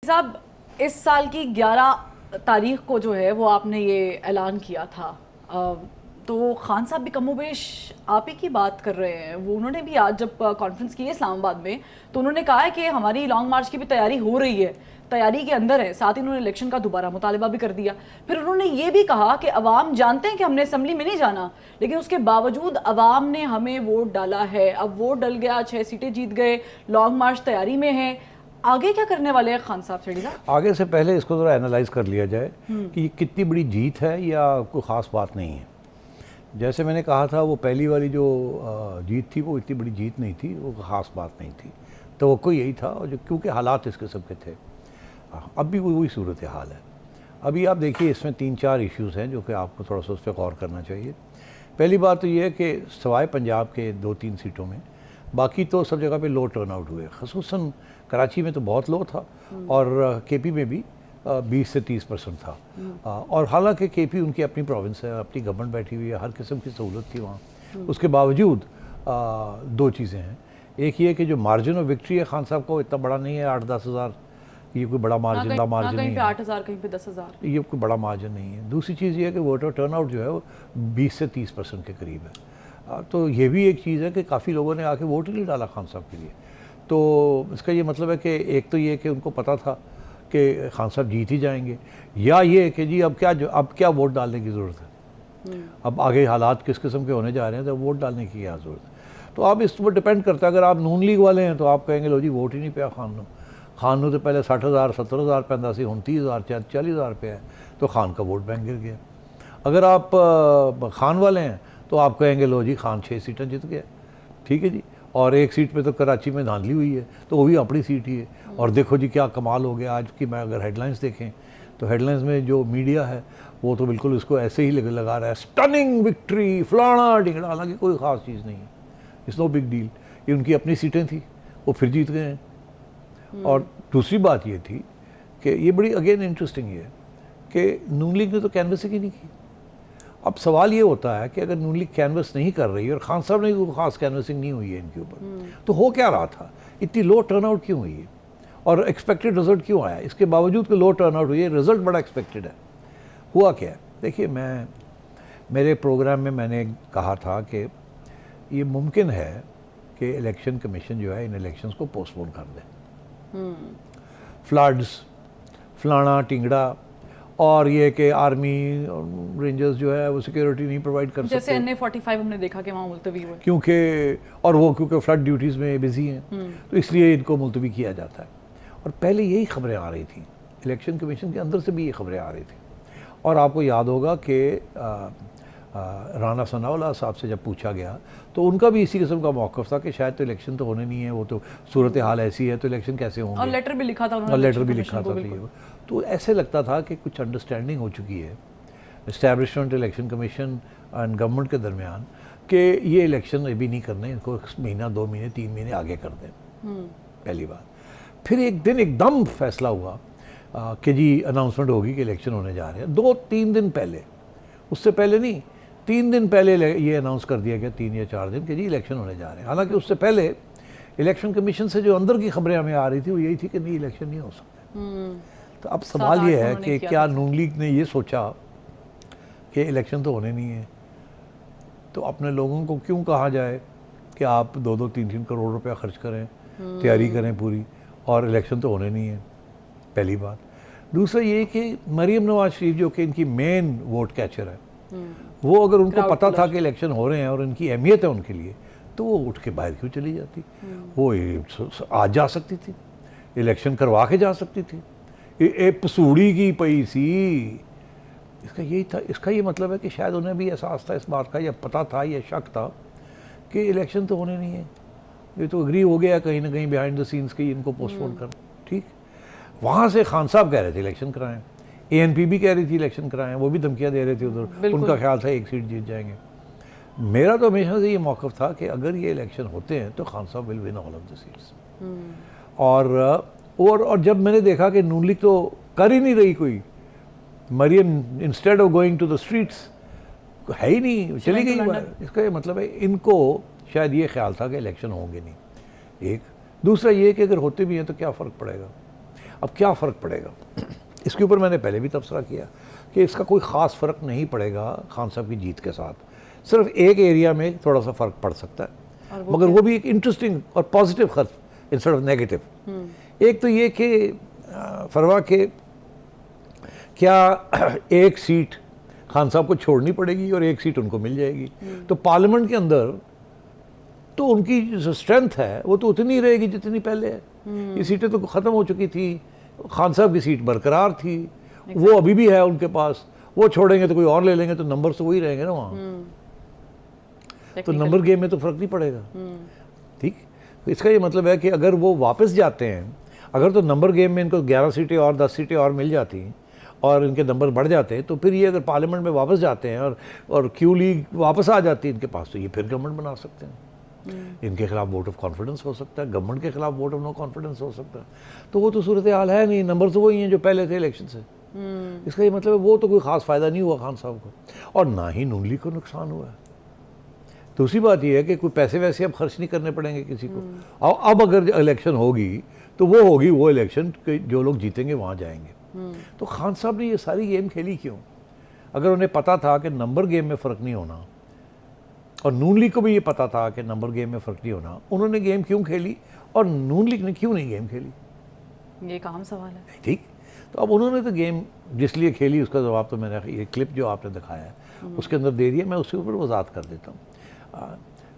साहब, इस साल की 11 तारीख को जो है वो आपने ये ऐलान किया था, तो खान साहब भी कमोबेश आप ही की बात कर रहे हैं। वो उन्होंने भी आज जब कॉन्फ्रेंस की है इस्लामाबाद में, तो उन्होंने कहा है कि हमारी लॉन्ग मार्च की भी तैयारी हो रही है, तैयारी के अंदर है। साथ ही उन्होंने इलेक्शन का दोबारा मुतालबा भी कर दिया। फिर उन्होंने ये भी कहा कि अवाम जानते हैं कि हमने असम्बली में नहीं जाना, लेकिन उसके बावजूद अवाम ने हमें वोट डाला है। अब वोट डल गया, 6 सीटें जीत गए, लॉन्ग मार्च तैयारी में है। आगे क्या करने वाले हैं खान साहब? छेड़ी साहब, आगे से पहले इसको ज़रा एनालाइज कर लिया जाए कि ये कितनी बड़ी जीत है या कोई ख़ास बात नहीं है। जैसे मैंने कहा था, वो पहली वाली जो जीत थी वो इतनी बड़ी जीत नहीं थी, वो ख़ास बात नहीं थी। तो वो कोई यही था, और जो क्योंकि हालात इस किस्म के थे। अब भी वही सूरत हाल है। अभी आप देखिए, इसमें 3-4 इश्यूज़ हैं जो कि आपको थोड़ा सा उस पर गौर करना चाहिए। पहली बात तो ये है कि सवाए पंजाब के 2-3 सीटों में, बाकी तो सब जगह पे लो टर्न आउट हुए। ख़ुसूसन कराची में तो बहुत लो था, और केपी में भी 20 से 30% था। और हालांकि केपी उनकी अपनी प्रोविंस है, अपनी गवर्नमेंट बैठी हुई है, हर किस्म की सहूलत थी वहाँ। उसके बावजूद दो चीज़ें हैं। एक ये कि जो मार्जिन ऑफ विक्ट्री है खान साहब को इतना बड़ा नहीं है, 8-10 हज़ार, ये कोई बड़ा मार्जिन नहीं है। 8,000 कहीं पे 10,000, ये कोई बड़ा मार्जिन नहीं है। दूसरी चीज़ ये है कि वोटर टर्नआउट जो है वो 20 से 30% के करीब है। तो ये भी एक चीज़ है कि काफ़ी लोगों ने आके वोट ही नहीं डाला खान साहब के लिए। तो इसका ये मतलब है कि एक तो ये कि उनको पता था कि खान साहब जीत ही जाएंगे, या ये कि जी अब क्या वोट डालने की ज़रूरत है। अब आगे हालात किस किस्म के होने जा रहे हैं, तो वोट डालने की क्या ज़रूरत है। तो आप इस पर डिपेंड करता है। अगर आप नून लीग वाले हैं तो आप कहेंगे लो जी वोट ही नहीं पाया खान तो पहले 60,000 70,000 पैदा सी, 29,000 40,000 पे है, तो खान का वोट बैंक गिर गया। अगर आप खान वाले हैं तो आप कहेंगे लो जी खान 6 सीटें जीत गया, ठीक है जी, और एक सीट पे तो कराची में धांधली हुई है, तो वो भी अपनी सीट ही है। और देखो जी क्या कमाल हो गया आज की। मैं अगर हेडलाइंस देखें तो हेडलाइंस में जो मीडिया है वो तो बिल्कुल इसको ऐसे ही लगा रहा है, स्टनिंग विक्ट्री फलाना ढिंगड़ा। हालांकि कोई ख़ास चीज़ नहीं है, इट्स नो बिग डील। ये उनकी अपनी सीटें थी, वो फिर जीत गए हैं। और दूसरी बात ये थी कि ये बड़ी अगेन इंटरेस्टिंग है कि नून लीग ने तो कैनवसिंग ही नहीं की। अब सवाल ये होता है कि अगर नून लीग कैनवस नहीं कर रही और खान साहब ने कोई खास कैनवसिंग नहीं हुई है इनके ऊपर, तो हो क्या रहा था, इतनी लो टर्नआउट क्यों हुई है और एक्सपेक्टेड रिजल्ट क्यों आया? इसके बावजूद कि लो टर्नआउट हुई है, रिजल्ट बड़ा एक्सपेक्टेड है। हुआ क्या है, देखिए, मैं मेरे प्रोग्राम में मैंने कहा था कि ये मुमकिन है कि इलेक्शन कमीशन जो है इन इलेक्शंस को पोस्टपोन कर दे। फ्लड्स फलाना टिंगड़ा, और ये कि आर्मी रेंजर्स जो है वो सिक्योरिटी नहीं प्रोवाइड कर सकते, जैसे NA-45 हमने देखा कि वहाँ मुलतवी हुए, क्योंकि फ्लड ड्यूटीज़ में बिजी हैं, तो इसलिए इनको मुलतवी किया जाता है। और पहले यही खबरें आ रही थी, इलेक्शन कमीशन के अंदर से भी ये खबरें आ रही थी। और आपको याद होगा कि राना सनाउल्लाह साहब से जब पूछा गया तो उनका भी इसी किस्म का मौक़िफ़ था कि शायद तो इलेक्शन तो होने नहीं है, वो तो सूरत हाल ऐसी है, तो इलेक्शन कैसे होंगे। और लेटर भी लिखा था उन्होंने, और लेटर भी लिखा था। तो ऐसे लगता था कि कुछ अंडरस्टैंडिंग हो चुकी है establishment, election commission and government के दरमियान कि ये इलेक्शन अभी नहीं करने, इनको महीना 2 महीने 3 महीने आगे कर दें। पहली बात। फिर एक दिन एकदम फैसला हुआ कि जी अनाउंसमेंट होगी कि इलेक्शन होने जा रहे हैं। 2-3 दिन पहले, उससे पहले नहीं, 3 दिन पहले ये अनाउंस कर दिया गया, 3 या 4 दिन, कि जी इलेक्शन होने जा रहे हैं। हालांकि उससे पहले इलेक्शन कमीशन से जो अंदर की खबरें हमें आ रही थी वो यही थी कि नहीं, इलेक्शन नहीं हो सकते। तो अब सवाल ये है कि क्या नून लीग ने ये सोचा कि इलेक्शन तो होने नहीं है, तो अपने लोगों को क्यों कहा जाए कि आप 2-2, 3-3 करोड़ रुपया खर्च करें, तैयारी करें पूरी, और इलेक्शन तो होने नहीं है। पहली बात। दूसरा ये कि मरीम नवाज शरीफ जो कि इनकी मेन वोट कैचर है, वो अगर उनको पता था कि इलेक्शन हो रहे हैं और इनकी अहमियत है उनके लिए, तो वो उठ के बाहर क्यों चली जाती? वो आज जा सकती थी, इलेक्शन करवा के जा सकती थी। ये पसूड़ी की पई सी। इसका यही था, इसका ये मतलब है कि शायद उन्हें भी एहसास था इस बात का, या पता था, या शक था कि इलेक्शन तो होने नहीं है। ये तो एग्री हो गया कहीं ना कहीं बिहाइंड द सीन्स कि इनको पोस्टपोन कर। ठीक, वहाँ से खान साहब कह रहे थे इलेक्शन कराएं, ANP भी कह रही थी इलेक्शन कराएं, वो भी धमकियाँ दे रहे थे उधर, उनका ख्याल था 1 सीट जीत जाएंगे। मेरा तो हमेशा से ये मौक़िफ़ था कि अगर ये इलेक्शन होते हैं तो खान साहब will win all of the seats. और जब मैंने देखा कि नून लीग तो कर ही नहीं रही कोई, Maryam instead of going to the streets है ही नहीं, चली गई बाहर, इसका ये मतलब है इनको शायद ये ख्याल था कि इलेक्शन होंगे नहीं। एक दूसरा ये कि अगर होते भी हैं तो क्या फ़र्क पड़ेगा। अब क्या फ़र्क पड़ेगा? इसके ऊपर मैंने पहले भी तबसरा किया कि इसका कोई ख़ास फ़र्क नहीं पड़ेगा खान साहब की जीत के साथ, सिर्फ एक एरिया में थोड़ा सा फ़र्क पड़ सकता है, मगर वो भी एक इंटरेस्टिंग और पॉजिटिव खर्च इंस्टेड ऑफ नेगेटिव। एक तो ये कि फरवा के क्या एक सीट खान साहब को छोड़नी पड़ेगी और एक सीट उनको मिल जाएगी, तो पार्लियामेंट के अंदर तो उनकी जो स्ट्रेंथ है वो तो उतनी रहेगी जितनी पहले है। ये सीटें तो ख़त्म हो चुकी थी, खान साहब की सीट बरकरार थी, वो अभी भी है उनके पास, वो छोड़ेंगे तो कोई और ले लेंगे तो नंबर तो वही रहेंगे ना वहाँ, तो नंबर गेम में तो फ़र्क नहीं पड़ेगा। ठीक, तो इसका ये मतलब है कि अगर वो वापस जाते हैं, अगर तो नंबर गेम में इनको 11 सीटें और 10 सीटें और मिल जाती और इनके नंबर बढ़ जाते, तो फिर ये अगर पार्लियामेंट में वापस जाते हैं और क्यू लीग वापस आ जाती है इनके पास, तो ये फिर गवर्नमेंट बना सकते हैं। इनके खिलाफ वोट ऑफ कॉन्फिडेंस हो सकता है, गवर्नमेंट के खिलाफ वोट ऑफ नो कॉन्फिडेंस हो सकता है, तो वो तो सूरत हाल है नहीं, नंबर तो वही हैं जो पहले थे इलेक्शन से। इसका ये मतलब है वो तो कोई ख़ास फ़ायदा नहीं हुआ खान साहब को, और ना ही नून लीग को नुकसान हुआ है। दूसरी बात यह है कि कोई पैसे वैसे अब खर्च नहीं करने पड़ेंगे किसी को। अब अगर इलेक्शन होगी तो वो होगी वो इलेक्शन कि जो लोग जीतेंगे वहाँ जाएंगे। तो खान साहब ने ये सारी गेम खेली क्यों? अगर उन्हें पता था कि नंबर गेम में फ़र्क नहीं होना, और नून लीग को भी ये पता था कि नंबर गेम में फ़र्क नहीं होना, उन्होंने गेम क्यों खेली और नून लीग ने क्यों नहीं गेम खेली? ये एक अहम सवाल है। ठीक, तो अब उन्होंने तो गेम जिस लिए खेली उसका जवाब तो मैंने ये क्लिप जो आपने दिखाया है उसके अंदर दे दिया, मैं उसके ऊपर वजाहत कर देता हूँ।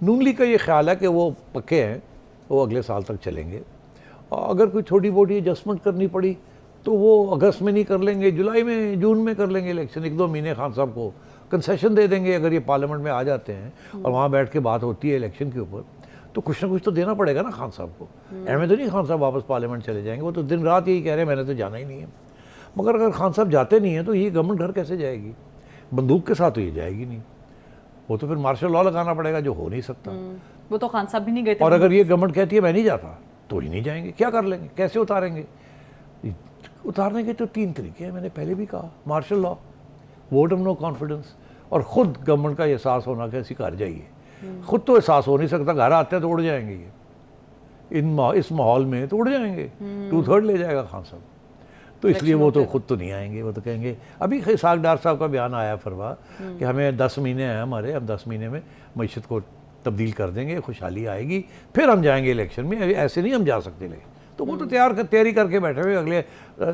नून लीग का ये ख्याल है कि वो पक्के हैं, वो अगले साल तक चलेंगे, और अगर कोई छोटी मोटी एडजस्टमेंट करनी पड़ी तो वो अगस्त में नहीं कर लेंगे, जुलाई में जून में कर लेंगे इलेक्शन, 1-2 महीने खान साहब को कंसेशन दे देंगे अगर ये पार्लियामेंट में आ जाते हैं और वहाँ बैठ के बात होती है इलेक्शन के ऊपर, तो कुछ ना कुछ तो देना पड़ेगा ना खान साहब को। ऐमें तो नहीं खान साहब वापस पार्लियामेंट चले जाएंगे, वो तो दिन रात यही कह रहे हैं मैंने तो जाना ही नहीं है। मगर अगर खान साहब जाते नहीं हैं तो ये गवर्नमेंट घर कैसे जाएगी? बंदूक के साथ तो ये जाएगी नहीं, वो तो फिर मार्शल लॉ लगाना पड़ेगा, जो हो नहीं सकता। वो तो खान साहब भी नहीं गए थे। और अगर ये गवर्नमेंट कहती है मैं नहीं जाता तो ही नहीं जाएंगे, क्या कर लेंगे, कैसे उतारेंगे? उतारने के तो 3 तरीके हैं, मैंने पहले भी कहा, martial law, vote of no confidence, और ख़ुद गवर्नमेंट का एहसास होना कि ऐसी घर जाइए। खुद तो एहसास हो नहीं सकता, घर आते हैं तो उड़ जाएंगे ये, इस माहौल में तो उड़ जाएंगे, 2/3 ले जाएगा खान साहब, तो इसलिए वो तो खुद तो नहीं आएंगे। वो तो कहेंगे, अभी इसाक डार साहब का बयान आया फरवा कि हमें 10 महीने हैं हमारे, हम 10 महीने में मईशत को तब्दील कर देंगे, खुशहाली आएगी, फिर हम जाएंगे इलेक्शन में, ऐसे नहीं हम जा सकते। लेकिन तो वो तो तैयारी करके बैठे हुए अगले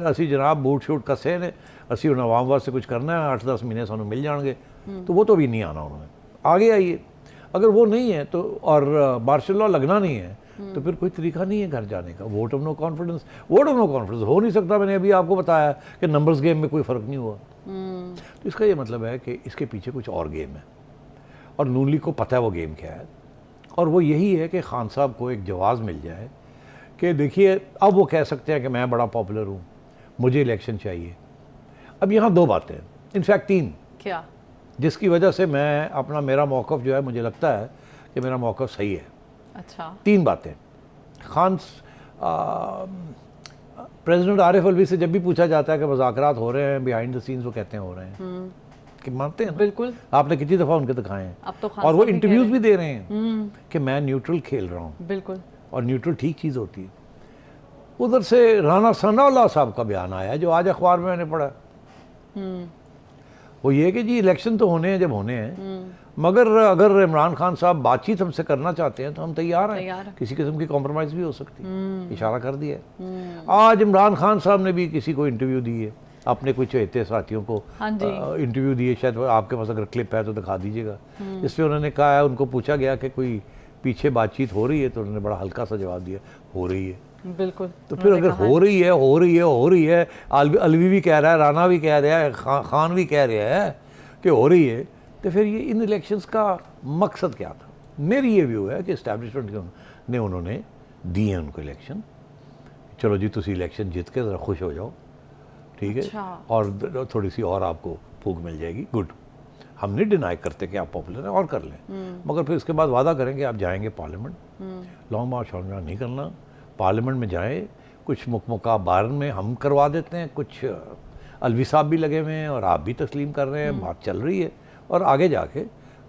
असी जनाब बूट शूट कसे ने, असी उन्हें आवाम वास्ते कुछ करना है, 8-10 महीने सानू मिल जाएंगे, तो वो तो भी नहीं आना उन्होंने, आगे आइए। अगर वो नहीं है तो, और मार्शल लॉ लगना नहीं है, तो फिर कोई तरीका नहीं है घर जाने का। Vote of no confidence, vote of no confidence हो नहीं सकता। मैंने अभी आपको बताया कि नंबर्स गेम में कोई फ़र्क नहीं हुआ, तो इसका ये मतलब है कि इसके पीछे कुछ और गेम है, और नून लीग को पता है वो गेम क्या है, और वो यही है कि खान साहब को एक जवाब मिल जाए कि देखिए अब वो कह सकते हैं कि मैं बड़ा पॉपुलर हूँ, मुझे इलेक्शन चाहिए। अब यहाँ 2 बातें, इनफैक्ट 3, क्या, जिसकी वजह से मैं अपना मेरा मौक़िफ़ जो है, मुझे लगता है कि मेरा मौक़िफ़ सही है। अच्छा, 3 बातें। प्रेसिडेंट आरिफ अलवी से जब भी पूछा जाता है कि मुज़ाकरात हो रहे हैं बिहाइंड द सीन्स, वो कहते हैं हो रहे हैं, कि मानते हैं? बिल्कुल, आपने कितनी दफ़ा उनके दिखाए हैं, अब तो और वो इंटरव्यूज़ भी दे रहे हैं कि मैं न्यूट्रल खेल रहा हूँ। बिल्कुल, और न्यूट्रल ठीक चीज़ होती है। उधर से राना सनाउल्लाह साहब का बयान आया जो आज अखबार में मैंने पढ़ा, वो ये कि जी इलेक्शन तो होने हैं जब होने हैं, मगर अगर इमरान खान साहब बातचीत हमसे करना चाहते हैं तो हम तैयार हैं, किसी किस्म की कॉम्प्रोमाइज़ भी हो सकती है, इशारा कर दिया है। आज इमरान खान साहब ने भी किसी को इंटरव्यू दी है, अपने कुछ चहेते साथियों को इंटरव्यू दिए, शायद आपके पास अगर क्लिप है तो दिखा दीजिएगा, जिसमें उन्होंने कहा है, उनको पूछा गया कि कोई पीछे बातचीत हो रही है, तो उन्होंने बड़ा हल्का सा जवाब दिया, हो रही है। बिल्कुल, तो फिर अगर हो रही है, अलवी भी कह रहा है, राना भी कह रहा है, खान भी कह रहा है कि हो रही है, तो फिर ये इन इलेक्शंस का मकसद क्या था? मेरी ये व्यू है कि इस्टेब्लिशमेंट ने उन्होंने दिए हैं उनको इलेक्शन, चलो जी तुसी इलेक्शन जीत के ज़रा खुश हो जाओ, ठीक है, अच्छा। और थोड़ी सी और आपको फूक मिल जाएगी, गुड। हम नहीं डिनाई करते कि आप पॉपुलर हैं, और कर लें, मगर फिर इसके बाद वादा करेंगे आप जाएंगे पार्लियामेंट, लॉन्ग मार्च शॉर्ट मार्च नहीं करना, पार्लियामेंट में जाएं, कुछ मुकाबार में हम करवा देते हैं, कुछ अलवी साहब भी लगे हुए हैं और आप भी तस्लीम कर रहे हैं, बात चल रही है, और आगे जाके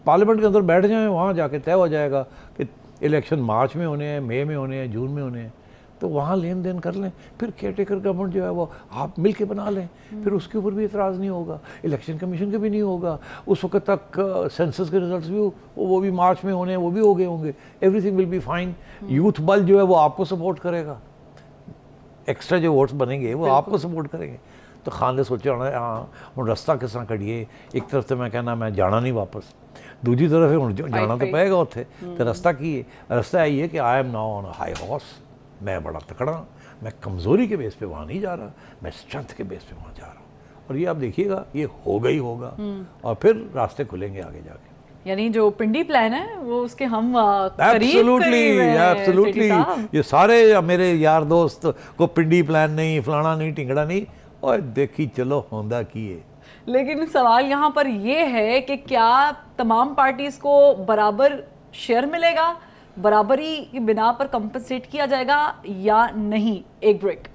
पार्लियामेंट के अंदर बैठ जाएं, वहाँ जाके तय हो जाएगा कि इलेक्शन मार्च में होने हैं, मई में होने हैं, जून में होने हैं, तो वहाँ लेन देन कर लें, फिर केयरटेकर गवर्नमेंट जो है वो आप मिल के बना लें, फिर उसके ऊपर भी इतराज़ नहीं होगा, इलेक्शन कमीशन के भी नहीं होगा। उस वक्त तक सेंसस के रिजल्ट्स भी वो भी मार्च में होने हैं, वो भी हो गए होंगे, everything will be fine. Youth बल जो है वो आपको सपोर्ट करेगा, एक्स्ट्रा जो वोट्स बनेंगे वो आपको सपोर्ट करेंगे। तो खान ने सोचा होना हाँ हम रास्ता किस तरह करिए, एक तरफ तो मैं कहना मैं जाना नहीं वापस, दूसरी तरफ है जाना तो पेगा उत्थे, तो रास्ता की है, रास्ता यही है कि I am now on a high horse, मैं बड़ा तकड़ा, मैं कमज़ोरी के बेस पे वहाँ नहीं जा रहा, मैं स्ट्रेंथ के बेस पे वहाँ जा रहा हूँ। और ये आप देखिएगा ये होगा ही होगा, और फिर रास्ते खुलेंगे आगे जाके। यानी जो पिंडी प्लान है वो उसके हम एब्सोल्युटली एब्सोल्युटली, ये सारे मेरे यार दोस्त को पिंडी प्लान नहीं, फलाना नहीं, टिंगड़ा नहीं, और देखी चलो होंदा की है। लेकिन सवाल यहाँ पर ये है कि क्या तमाम पार्टीज को बराबर शेयर मिलेगा, बराबरी की बिना पर कंपनसेट किया जाएगा या नहीं? एक ब्रेक।